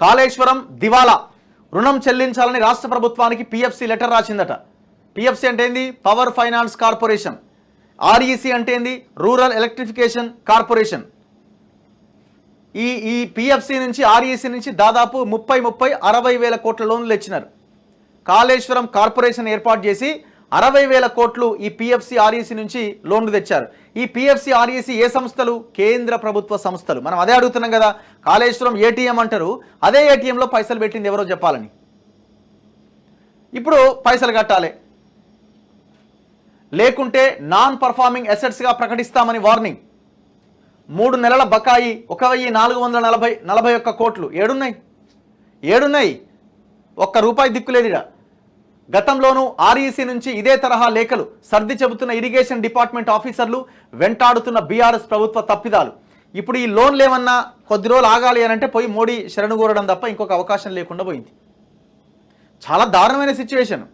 కాళేశ్వరం దివాలా, రుణం చెల్లించాలని రాష్ట్ర ప్రభుత్వానికి పిఎఫ్సి లెటర్ రాసిందట. పిఎఫ్సి అంటే ఏంది? Power finance corporation. ఆర్ఈసి అంటే ఏంది? Rural electrification corporation. ఈ పిఎఫ్సి నుంచి ఆర్ఈసి నుంచి దాదాపు 60 వేల కోట్ల లోన్లు ఇచ్చినారు. కాళేశ్వరం కార్పొరేషన్ ఏర్పాటు చేసి 60 వేల కోట్లు ఈ పిఎఫ్సి ఆర్ఈసి నుంచి లోన్లు తెచ్చారు. ఈ పిఎఫ్సి ఆర్ఈసి ఏ సంస్థలు? కేంద్ర ప్రభుత్వ సంస్థలు. మనం అదే అడుగుతున్నాం కదా, కాళేశ్వరం ఏటీఎం అంటారు, అదే ఏటీఎంలో పైసలు పెట్టింది ఎవరో చెప్పాలని. ఇప్పుడు పైసలు కట్టాలి, లేకుంటే నాన్ పర్ఫార్మింగ్ అసెట్స్గా ప్రకటిస్తామని వార్నింగ్. 3 నెలల బకాయి 1441 కోట్లు ఏడున్నాయి. ఒక్క రూపాయి దిక్కులేదిరా. గతంలోనూ ఆర్ఈసి నుంచి ఇదే తరహా లేఖలు సర్ది చెబుతున్న ఇరిగేషన్ డిపార్ట్మెంట్ ఆఫీసర్లు, వెంటాడుతున్న బీఆర్ఎస్ ప్రభుత్వ తప్పిదాలు. ఇప్పుడు ఈ లోన్లు ఏమన్నా కొద్ది రోజులు ఆగాలి అని అంటే పోయి మోడీ శరణు కోరడం తప్ప ఇంకొక అవకాశం లేకుండా పోయింది. చాలా దారుణమైన సిచ్యువేషన్.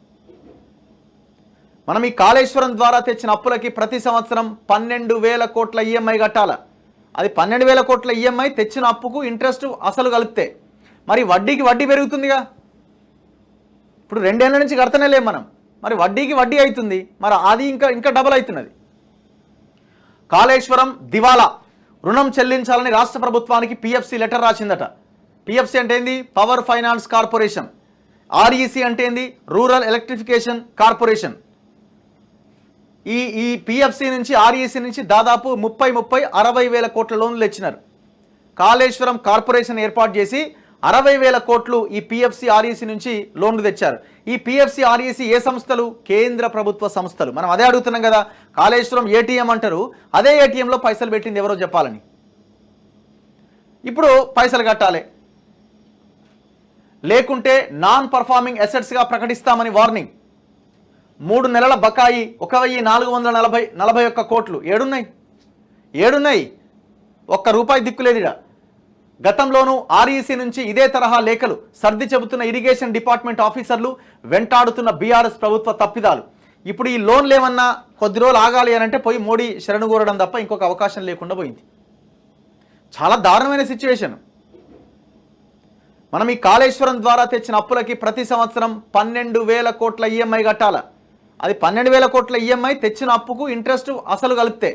మనం ఈ కాళేశ్వరం ద్వారా తెచ్చిన అప్పులకి ప్రతి సంవత్సరం 12,000 కోట్ల ఈఎంఐ కట్టాల. అది 12,000 కోట్ల ఈఎంఐ తెచ్చిన అప్పుకు ఇంట్రెస్ట్ అసలు కలిపితే మరి వడ్డీకి వడ్డీ పెరుగుతుందిగా. ఇప్పుడు 2 ఏళ్ల నుంచి కడతనే లేం మనం, మరి వడ్డీకి వడ్డీ అవుతుంది, మరి అది ఇంకా డబల్ అవుతున్నది. కాళేశ్వరం దివాలా, రుణం చెల్లించాలని రాష్ట్ర ప్రభుత్వానికి పిఎఫ్సి లెటర్ రాసిందట. పిఎఫ్సి అంటే ఏంది? Power finance corporation. ఆర్ఈసి అంటే ఏంది? Rural electrification corporation. ఈ పిఎఫ్సి నుంచి ఆర్ఈసి నుంచి దాదాపు 60 వేల కోట్ల లోన్లు ఇచ్చినారు. కాళేశ్వరం కార్పొరేషన్ ఏర్పాటు చేసి 60 వేల కోట్లు ఈ పిఎఫ్సి ఆర్ఈసి నుంచి లోన్లు తెచ్చారు. ఈ పిఎఫ్సి ఆర్ఈసి ఏ సంస్థలు? కేంద్ర ప్రభుత్వ సంస్థలు. మనం అదే అడుగుతున్నాం కదా, కాళేశ్వరం ఏటీఎం అంటారు, అదే ఏటీఎంలో పైసలు పెట్టింది ఎవరో చెప్పాలని. ఇప్పుడు పైసలు కట్టాలి, లేకుంటే నాన్ పర్ఫార్మింగ్ అసెట్స్గా ప్రకటిస్తామని వార్నింగ్. 3 నెలల బకాయి 1441 కోట్లు ఏడున్నాయి. ఒక్క రూపాయి దిక్కులేదిరా. గతంలోనూ ఆర్ఈసి నుంచి ఇదే తరహా లేఖలు సర్ది చెబుతున్న ఇరిగేషన్ డిపార్ట్మెంట్ ఆఫీసర్లు, వెంటాడుతున్న బీఆర్ఎస్ ప్రభుత్వ తప్పిదాలు. ఇప్పుడు ఈ లోన్లు ఏమన్నా కొద్ది రోజులు ఆగాలి అని అంటే పోయి మోడీ శరణు కోరడం తప్ప ఇంకొక అవకాశం లేకుండా పోయింది. చాలా దారుణమైన సిచ్యువేషన్. మనం ఈ కాళేశ్వరం ద్వారా తెచ్చిన అప్పులకి ప్రతి సంవత్సరం 12,000 కోట్ల ఈఎంఐ కట్టాల. అది 12,000 కోట్ల ఈఎంఐ తెచ్చిన అప్పుకు ఇంట్రెస్ట్ అసలు కలిపితే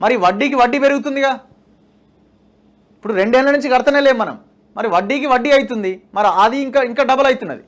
మరి వడ్డీకి వడ్డీ పెరుగుతుందిగా. ఇప్పుడు 2 ఏళ్ల నుంచి కడతనే లేం మనం, మరి వడ్డీకి వడ్డీ అవుతుంది, మరి అది ఇంకా డబల్ అవుతున్నది.